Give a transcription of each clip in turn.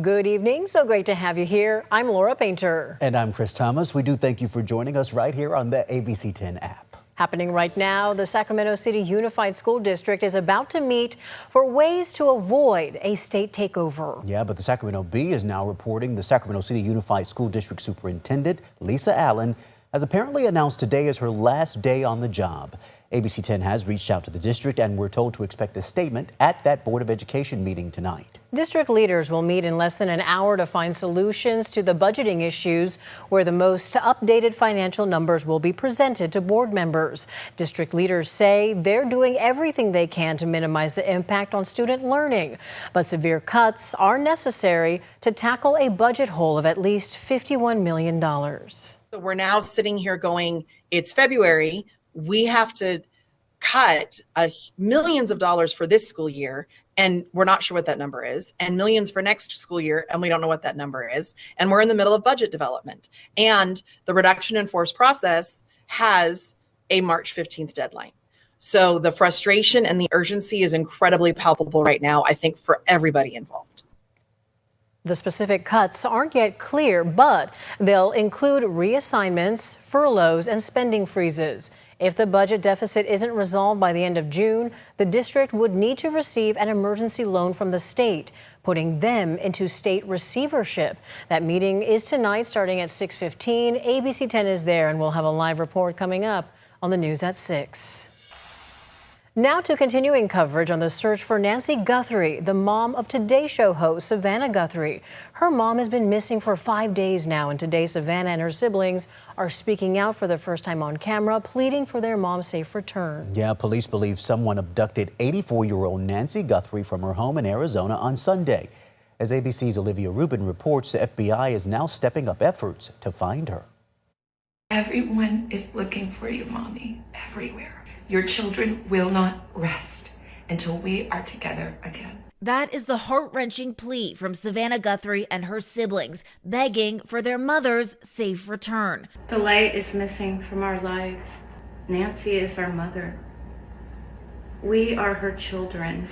Good evening. So great to have you here. I'm Laura Painter. And I'm Chris Thomas. We do thank you for joining us right here on the ABC10 app. Happening right now, the Sacramento City Unified School District is about to meet for ways to avoid a state takeover. Yeah, but the Sacramento Bee is now reporting the Sacramento City Unified School District Superintendent, Lisa Allen, has apparently announced today is her last day on the job. ABC10 has reached out to the district, and we're told to expect a statement at that Board of Education meeting tonight. District leaders will meet in less than an hour to find solutions to the budgeting issues, where the most updated financial numbers will be presented to board members. District leaders say they're doing everything they can to minimize the impact on student learning, but severe cuts are necessary to tackle a budget hole of at least $51 million. So we're now sitting here going, it's February. We have to cut millions of dollars for this school year, and we're not sure what that number is, and millions for next school year, and we don't know what that number is. And we're in the middle of budget development. And the reduction in force process has a March 15th deadline. So the frustration and the urgency is incredibly palpable right now, I think, for everybody involved. The specific cuts aren't yet clear, but they'll include reassignments, furloughs, and spending freezes. If the budget deficit isn't resolved by the end of June, the district would need to receive an emergency loan from the state, putting them into state receivership. That meeting is tonight starting at 6:15. ABC10 is there, and we'll have a live report coming up on the news at 6. Now to continuing coverage on the search for Nancy Guthrie, the mom of Today Show host Savannah Guthrie. Her mom has been missing for 5 days now, and today Savannah and her siblings are speaking out for the first time on camera, pleading for their mom's safe return. Yeah, police believe someone abducted 84-year-old Nancy Guthrie from her home in Arizona on Sunday. As ABC's Olivia Rubin reports, the FBI is now stepping up efforts to find her. Everyone is looking for you, Mommy, everywhere. Your children will not rest until we are together again. That is the heart-wrenching plea from Savannah Guthrie and her siblings, begging for their mother's safe return. The light is missing from our lives. Nancy is our mother. We are her children.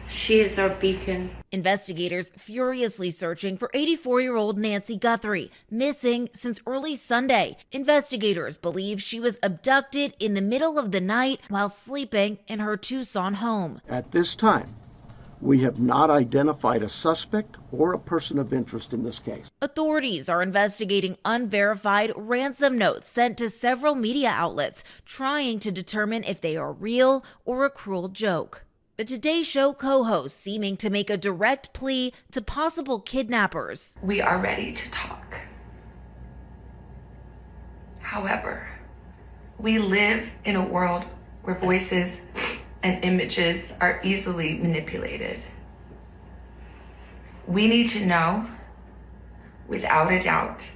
She is our beacon. Investigators furiously searching for 84-year-old Nancy Guthrie, missing since early Sunday. Investigators believe she was abducted in the middle of the night while sleeping in her Tucson home. At this time, we have not identified a suspect or a person of interest in this case. Authorities are investigating unverified ransom notes sent to several media outlets, trying to determine if they are real or a cruel joke. The Today Show co-host seeming to make a direct plea to possible kidnappers. We are ready to talk. However, we live in a world where voices and images are easily manipulated. We need to know, without a doubt,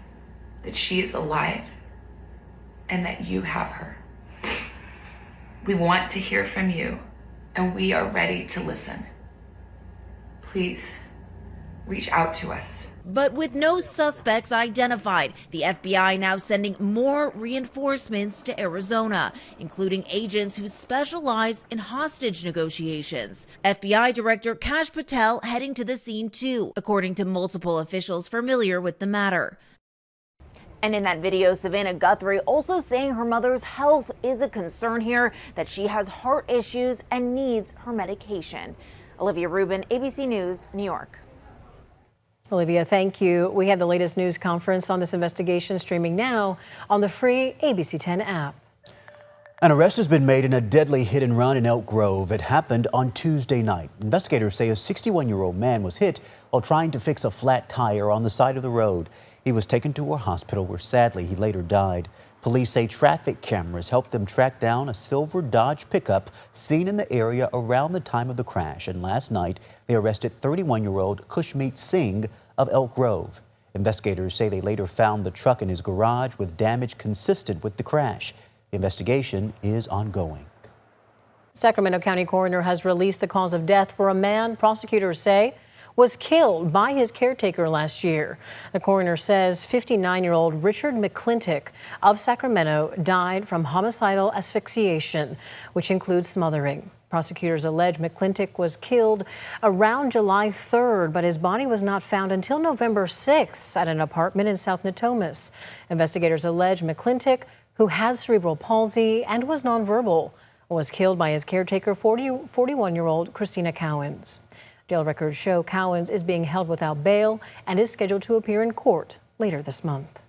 that she is alive and that you have her. We want to hear from you, and we are ready to listen. Please reach out to us. But with no suspects identified, the FBI now sending more reinforcements to Arizona, including agents who specialize in hostage negotiations. FBI Director Kash Patel heading to the scene too, according to multiple officials familiar with the matter. And in that video, Savannah Guthrie also saying her mother's health is a concern here, that she has heart issues and needs her medication. Olivia Rubin, ABC News, New York. Olivia, thank you. We have the latest news conference on this investigation streaming now on the free ABC10 app. An arrest has been made in a deadly hit and run in Elk Grove. It happened on Tuesday night. Investigators say a 61-year-old man was hit while trying to fix a flat tire on the side of the road. He was taken to a hospital where sadly he later died. Police say traffic cameras helped them track down a silver Dodge pickup seen in the area around the time of the crash. And last night they arrested 31-year-old Kushmeet Singh of Elk Grove. Investigators say they later found the truck in his garage with damage consistent with the crash. The investigation is ongoing. Sacramento County Coroner has released the cause of death for a man prosecutors say was killed by his caretaker last year. The coroner says 59-year-old Richard McClintock of Sacramento died from homicidal asphyxiation, which includes smothering. Prosecutors allege McClintock was killed around July 3rd, but his body was not found until November 6th at an apartment in South Natomas. Investigators allege McClintock, who has cerebral palsy and was nonverbal, was killed by his caretaker, 41-year-old Christina Cowens. Jail records show Cowens is being held without bail and is scheduled to appear in court later this month.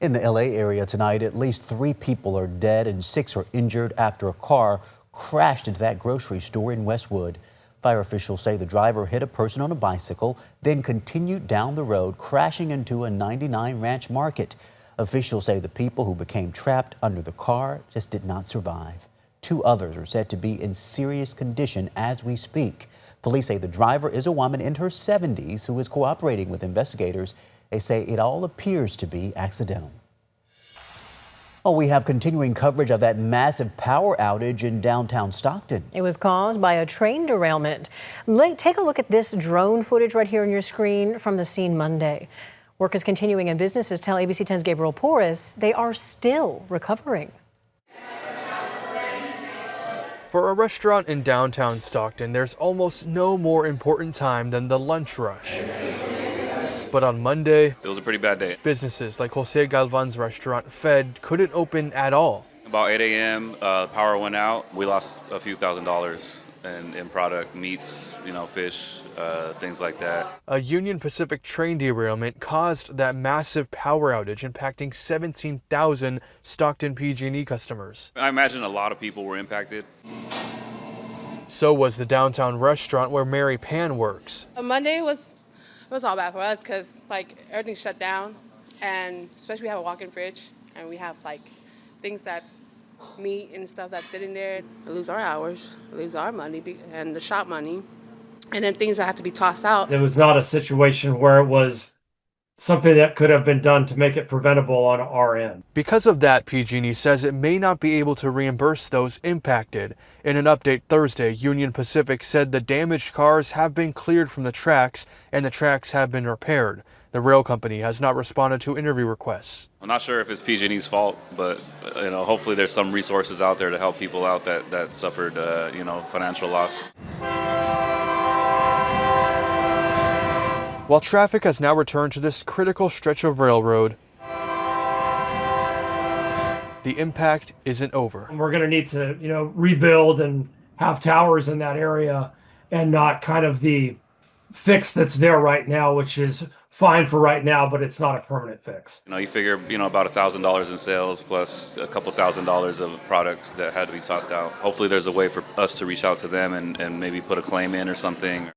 In the LA area tonight, at least 3 people are dead and 6 are injured after a car crashed into that grocery store in Westwood. Fire officials say the driver hit a person on a bicycle, then continued down the road, crashing into a 99 Ranch Market. Officials say the people who became trapped under the car just did not survive. 2 others are said to be in serious condition as we speak. Police say the driver is a woman in her 70s who is cooperating with investigators. They say it all appears to be accidental. Oh, we have continuing coverage of that massive power outage in downtown Stockton. It was caused by a train derailment. Take a look at this drone footage right here on your screen from the scene Monday. Work is continuing and businesses tell ABC10's Gabriel Porras they are still recovering. For a restaurant in downtown Stockton, there's almost no more important time than the lunch rush. But on Monday, it was a pretty bad day. Businesses like Jose Galvan's restaurant, Fed, couldn't open at all. About 8 a.m., power went out. We lost a few $1,000s in product, meats, fish, things like that. A Union Pacific train derailment caused that massive power outage, impacting 17,000 Stockton PG&E customers. I imagine a lot of people were impacted. So was the downtown restaurant where Mary Pan works. Monday was all bad for us because everything's shut down, and especially we have a walk-in fridge and we have things that meat and stuff that's sitting there. We lose our hours, we lose our money and the shop money, and then things that have to be tossed out. It was not a situation where it was something that could have been done to make it preventable on our end. Because of that, PG&E says it may not be able to reimburse those impacted. In an update Thursday, Union Pacific said the damaged cars have been cleared from the tracks and the tracks have been repaired. The rail company has not responded to interview requests. I'm not sure if it's PG&E's fault, but hopefully there's some resources out there to help people out that suffered financial loss. While traffic has now returned to this critical stretch of railroad, the impact isn't over. We're going to need to, rebuild and have towers in that area, and not kind of the fix that's there right now, which is fine for right now, but it's not a permanent fix. You figure, about $1,000 in sales plus a couple $1,000s of products that had to be tossed out. Hopefully there's a way for us to reach out to them and maybe put a claim in or something.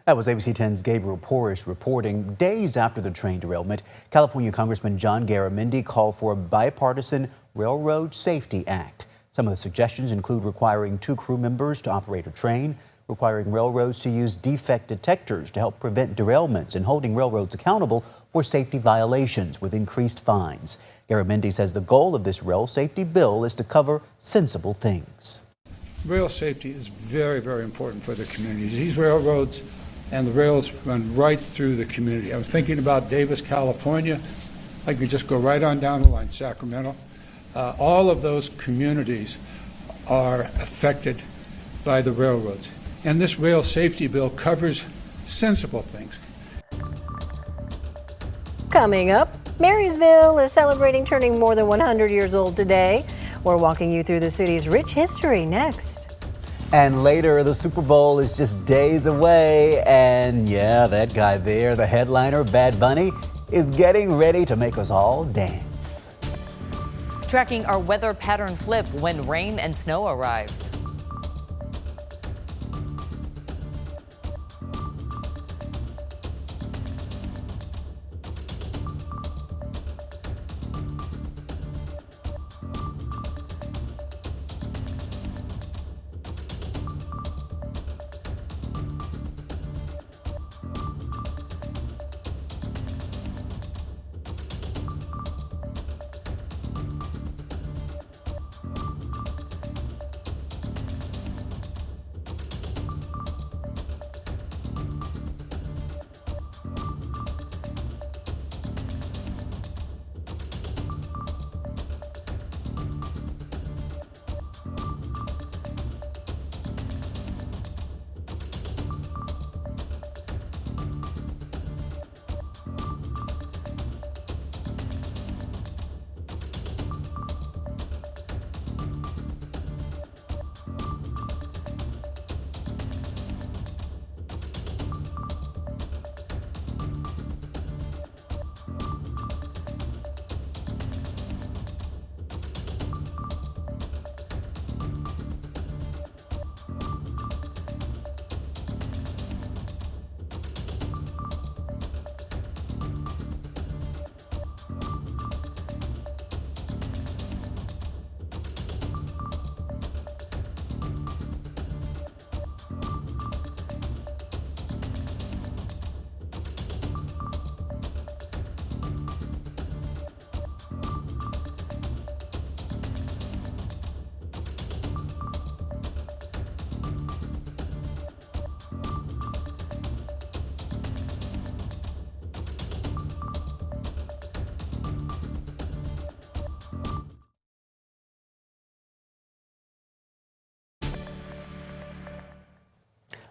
That was ABC10's Gabriel Porras reporting. Days after the train derailment, California Congressman John Garamendi called for a bipartisan Railroad Safety Act. Some of the suggestions include requiring 2 crew members to operate a train, requiring railroads to use defect detectors to help prevent derailments, and holding railroads accountable for safety violations with increased fines. Garamendi says the goal of this rail safety bill is to cover sensible things. Rail safety is very, very important for the communities. These railroads and the rails run right through the community. I was thinking about Davis, California. I could just go right on down the line, Sacramento. All of those communities are affected by the railroads. And this rail safety bill covers sensible things. Coming up, Marysville is celebrating turning more than 100 years old today. We're walking you through the city's rich history next. And later, the Super Bowl is just days away. And yeah, that guy there, the headliner, Bad Bunny, is getting ready to make us all dance. Tracking our weather pattern flip when rain and snow arrives.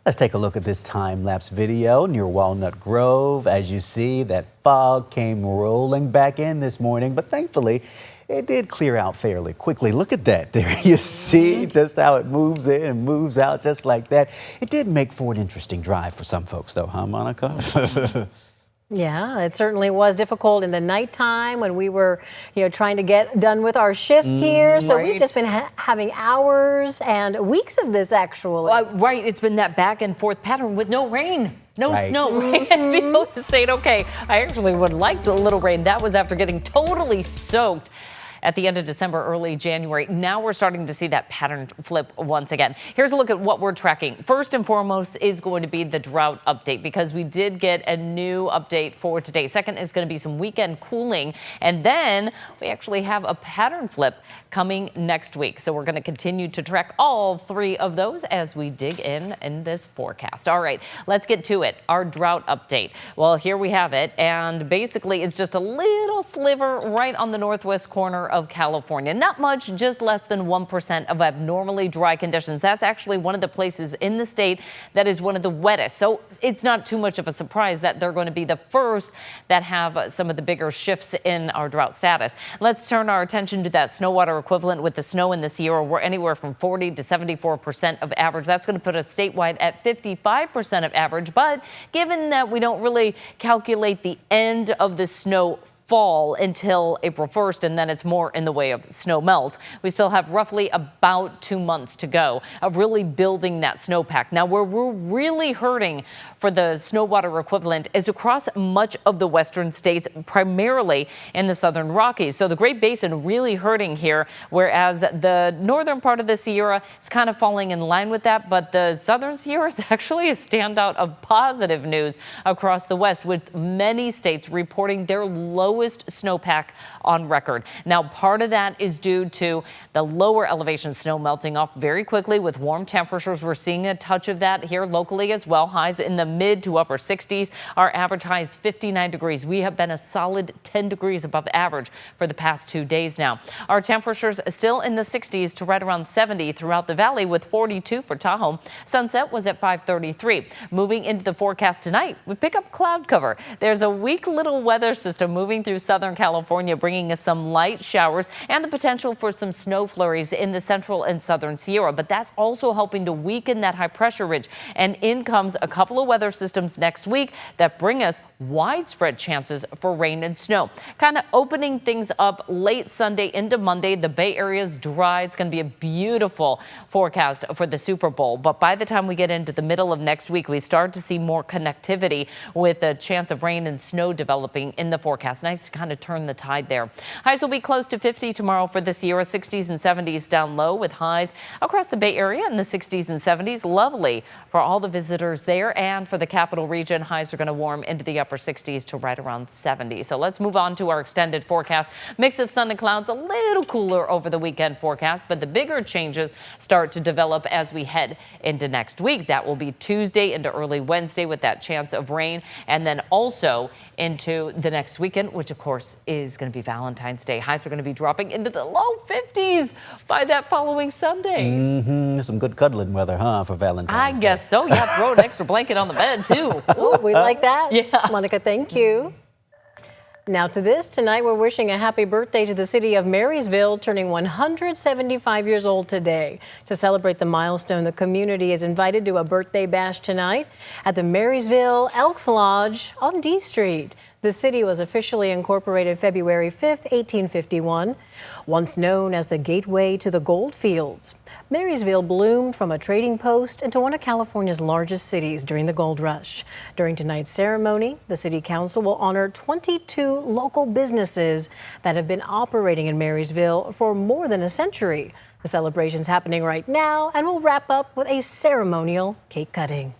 Let's take a look at this time-lapse video near Walnut Grove. As you see, that fog came rolling back in this morning, but thankfully, it did clear out fairly quickly. Look at that. There you see just how it moves in and moves out just like that. It did make for an interesting drive for some folks, though, huh, Monica? Yeah, it certainly was difficult in the nighttime when we were, trying to get done with our shift here. So we've just been having hours and weeks of this, actually. Right. It's been that back and forth pattern with no rain. No snow, right? And people are saying, okay, I actually would like a little rain. That was after getting totally soaked at the end of December, early January. Now we're starting to see that pattern flip once again. Here's a look at what we're tracking. First and foremost is going to be the drought update, because we did get a new update for today. Second is going to be some weekend cooling. And then we actually have a pattern flip coming next week. So we're going to continue to track all three of those as we dig in this forecast. All right, let's get to it. Our drought update. Well, here we have it. And basically it's just a little sliver right on the northwest corner of California. Not much, just less than 1% of abnormally dry conditions. That's actually one of the places in the state that is one of the wettest. So it's not too much of a surprise that they're going to be the first that have some of the bigger shifts in our drought status. Let's turn our attention to that snow water equivalent. With the snow in the Sierra, we're anywhere from 40 to 74% of average. That's going to put us statewide at 55% of average. But given that we don't really calculate the end of the snow fall until April 1st, and then it's more in the way of snow melt, we still have roughly about 2 months to go of really building that snowpack. Now, where we're really hurting for the snow water equivalent is across much of the western states, primarily in the southern Rockies. So the Great Basin really hurting here, whereas the northern part of the Sierra is kind of falling in line with that. But the southern Sierra is actually a standout of positive news across the west, with many states reporting their lowest snowpack on record. Now, part of that is due to the lower elevation snow melting off very quickly with warm temperatures. We're seeing a touch of that here locally as well. Highs in the mid to upper 60s. Our average high is 59 degrees. We have been a solid 10 degrees above average for the past 2 days now. Our temperatures still in the 60s to right around 70 throughout the valley, with 42 for Tahoe. Sunset was at 5:33. Moving into the forecast tonight, we pick up cloud cover. There's a weak little weather system moving through Southern California, bringing us some light showers and the potential for some snow flurries in the central and southern Sierra. But that's also helping to weaken that high pressure ridge. And in comes a couple of weather systems next week that bring us widespread chances for rain and snow. Kind of opening things up late Sunday into Monday. The Bay Area is dry. It's going to be a beautiful forecast for the Super Bowl. But by the time we get into the middle of next week, we start to see more connectivity with a chance of rain and snow developing in the forecast. Nice to kind of turn the tide there. Highs will be close to 50 tomorrow for the Sierra, 60s and 70s down low, with highs across the Bay Area in the 60s and 70s. Lovely for all the visitors there, and for the capital region, highs are going to warm into the upper 60s to right around 70. So let's move on to our extended forecast. Mix of sun and clouds, a little cooler over the weekend forecast, but the bigger changes start to develop as we head into next week. That will be Tuesday into early Wednesday with that chance of rain, and then also into the next weekend, which of course is going to be Valentine's Day. Highs are going to be dropping into the low 50s by that following Sunday. Some good cuddling weather, huh, for Valentine's Day? I guess so. Yeah, throw an extra blanket on the bed, too. Ooh, we like that. Yeah. Monica, thank you. Now to this, tonight we're wishing a happy birthday to the city of Marysville, turning 175 years old today. To celebrate the milestone, the community is invited to a birthday bash tonight at the Marysville Elks Lodge on D Street. The city was officially incorporated February 5th, 1851, once known as the gateway to the gold fields. Marysville bloomed from a trading post into one of California's largest cities during the gold rush. During tonight's ceremony, the City Council will honor 22 local businesses that have been operating in Marysville for more than a century. The celebration's happening right now, and we'll wrap up with a ceremonial cake cutting.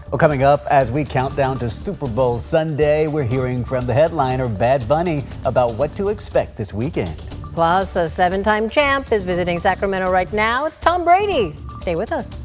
Well, coming up as we count down to Super Bowl Sunday, we're hearing from the headliner Bad Bunny about what to expect this weekend. Plus, a seven-time champ is visiting Sacramento right now. It's Tom Brady. Stay with us.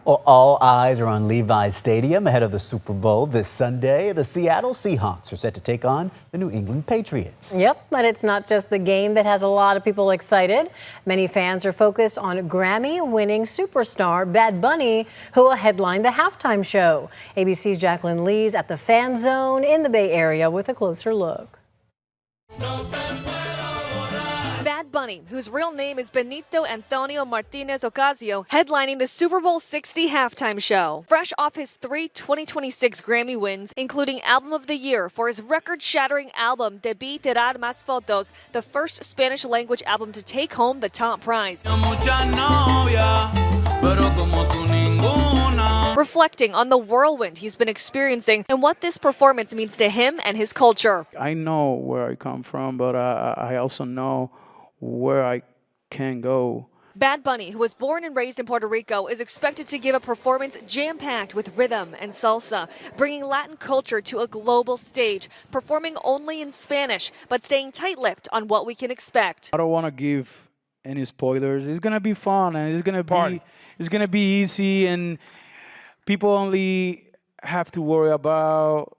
Well, all eyes are on Levi's Stadium ahead of the Super Bowl this Sunday. The Seattle Seahawks are set to take on the New England Patriots. Yep, but it's not just the game that has a lot of people excited. Many fans are focused on Grammy-winning superstar Bad Bunny, who will headline the halftime show. ABC's Jacqueline Lee's at the Fan Zone in the Bay Area with a closer look. Bad Bunny, whose real name is Benito Antonio Martinez Ocasio, headlining the Super Bowl 60 halftime show. Fresh off his 3 2026 Grammy wins, including Album of the Year for his record-shattering album Debí Tirar Más Fotos, the first Spanish-language album to take home the top prize. Reflecting on the whirlwind he's been experiencing and what this performance means to him and his culture. I know where I come from, but I also know where I can go. Bad Bunny, who was born and raised in Puerto Rico, is expected to give a performance jam-packed with rhythm and salsa, bringing Latin culture to a global stage, performing only in Spanish, but staying tight-lipped on what we can expect. I don't want to give any spoilers. It's gonna be fun and it's gonna be easy, and people only have to worry about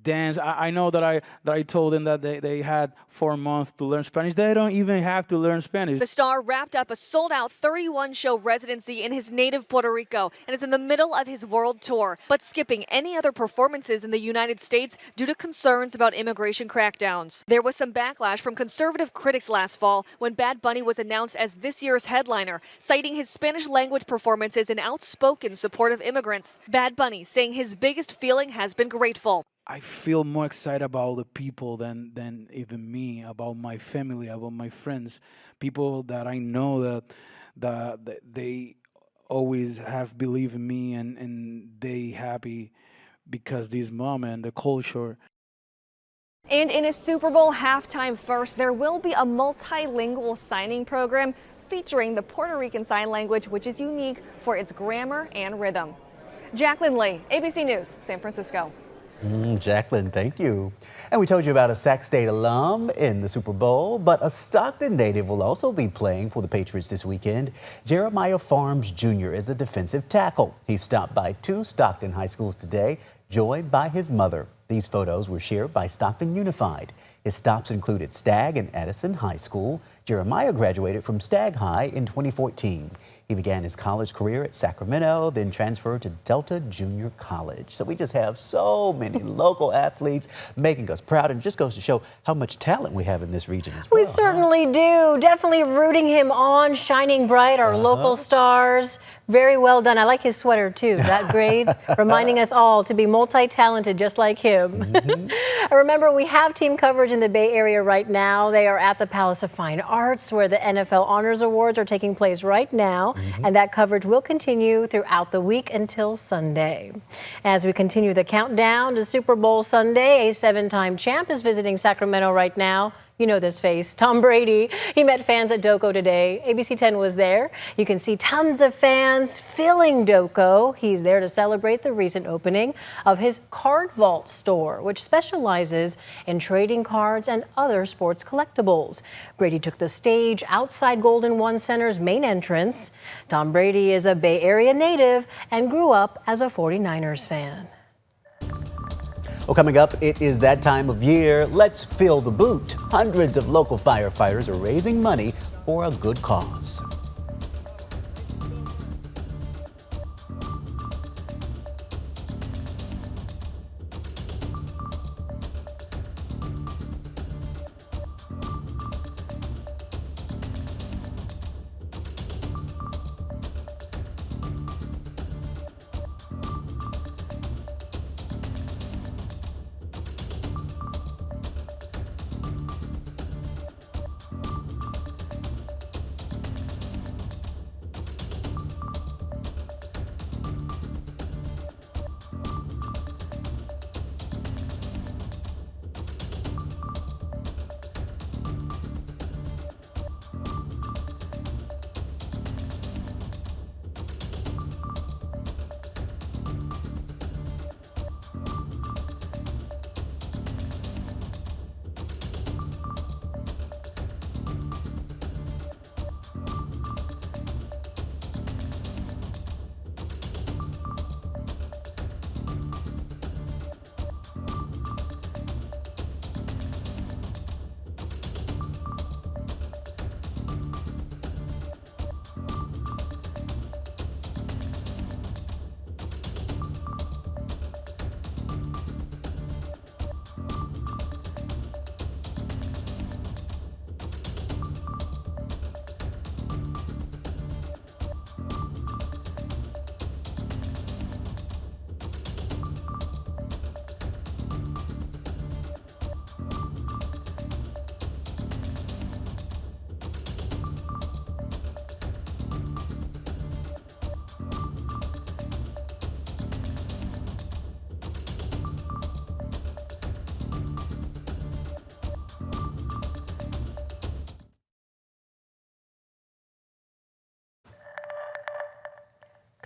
dance. I know that I told them that they had 4 months to learn Spanish. They don't even have to learn Spanish. The star wrapped up a sold-out 31-show residency in his native Puerto Rico and is in the middle of his world tour, but skipping any other performances in the United States due to concerns about immigration crackdowns. There was some backlash from conservative critics last fall when Bad Bunny was announced as this year's headliner, citing his Spanish-language performances in outspoken support of immigrants. Bad Bunny saying his biggest feeling has been grateful. I feel more excited about the people than even me, about my family, about my friends, people that I know that they always have believed in me, and they happy because this moment, the culture. And in a Super Bowl halftime first, there will be a multilingual signing program featuring the Puerto Rican Sign Language, which is unique for its grammar and rhythm. Jacqueline Lee, ABC News, San Francisco. Jacqueline, thank you. And we told you about a Sac State alum in the Super Bowl, but a Stockton native will also be playing for the Patriots this weekend. Jeremiah Farms Jr. is a defensive tackle. He stopped by 2 Stockton high schools today, joined by his mother. These photos were shared by Stockton Unified. His stops included Stagg and Edison High School. Jeremiah graduated from Stagg High in 2014. He began his college career at Sacramento, then transferred to Delta Junior College. So we just have so many local athletes making us proud, and it just goes to show how much talent we have in this region as well. We certainly do. Definitely rooting him on, shining bright, our local stars. Very well done. I like his sweater too, that grades, reminding us all to be multi-talented just like him. Remember, we have team coverage in the Bay Area right now. They are at the Palace of Fine Arts, where the NFL Honors Awards are taking place right now. And that coverage will continue throughout the week until Sunday. As we continue the countdown to Super Bowl Sunday, a 7-time champ is visiting Sacramento right now. You know this face, Tom Brady. He met fans at Doco today. ABC10 was there. You can see tons of fans filling Doco. He's there to celebrate the recent opening of his Card Vault store, which specializes in trading cards and other sports collectibles. Brady took the stage outside Golden One Center's main entrance. Tom Brady is a Bay Area native and grew up as a 49ers fan. Well, coming up, it is that time of year. Let's fill the boot. Hundreds of local firefighters are raising money for a good cause.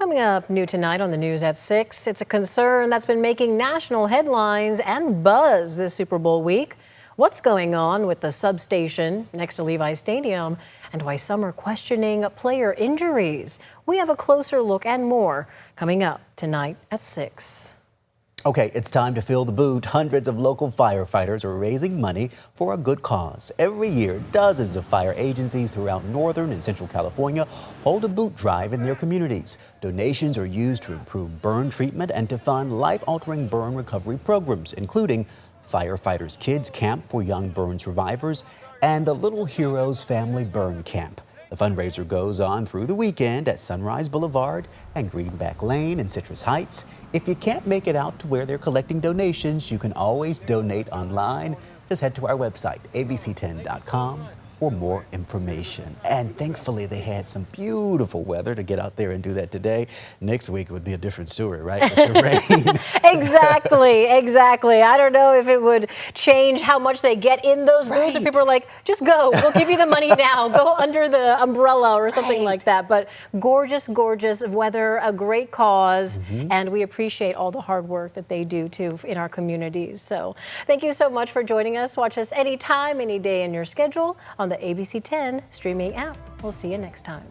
Coming up new tonight on the news at 6, it's a concern that's been making national headlines and buzz this Super Bowl week. What's going on with the substation next to Levi Stadium and why some are questioning player injuries? We have a closer look and more coming up tonight at 6. Okay, it's time to fill the boot. Hundreds of local firefighters are raising money for a good cause. Every year, dozens of fire agencies throughout Northern and Central California hold a boot drive in their communities. Donations are used to improve burn treatment and to fund life-altering burn recovery programs, including Firefighters Kids Camp for young burn survivors and the Little Heroes Family Burn Camp. The fundraiser goes on through the weekend at Sunrise Boulevard and Greenback Lane in Citrus Heights. If you can't make it out to where they're collecting donations, you can always donate online. Just head to our website, abc10.com, for more information. And thankfully, they had some beautiful weather to get out there and do that today. Next week would be a different story, right? With the rain. Exactly. I don't know if it would change how much they get in those booths. If people are like, just go, we'll give you the money now. Go under the umbrella or something like that. But gorgeous weather, a great cause. And we appreciate all the hard work that they do, too, in our communities. So thank you so much for joining us. Watch us anytime, any day in your schedule on the ABC 10 streaming app. We'll see you next time.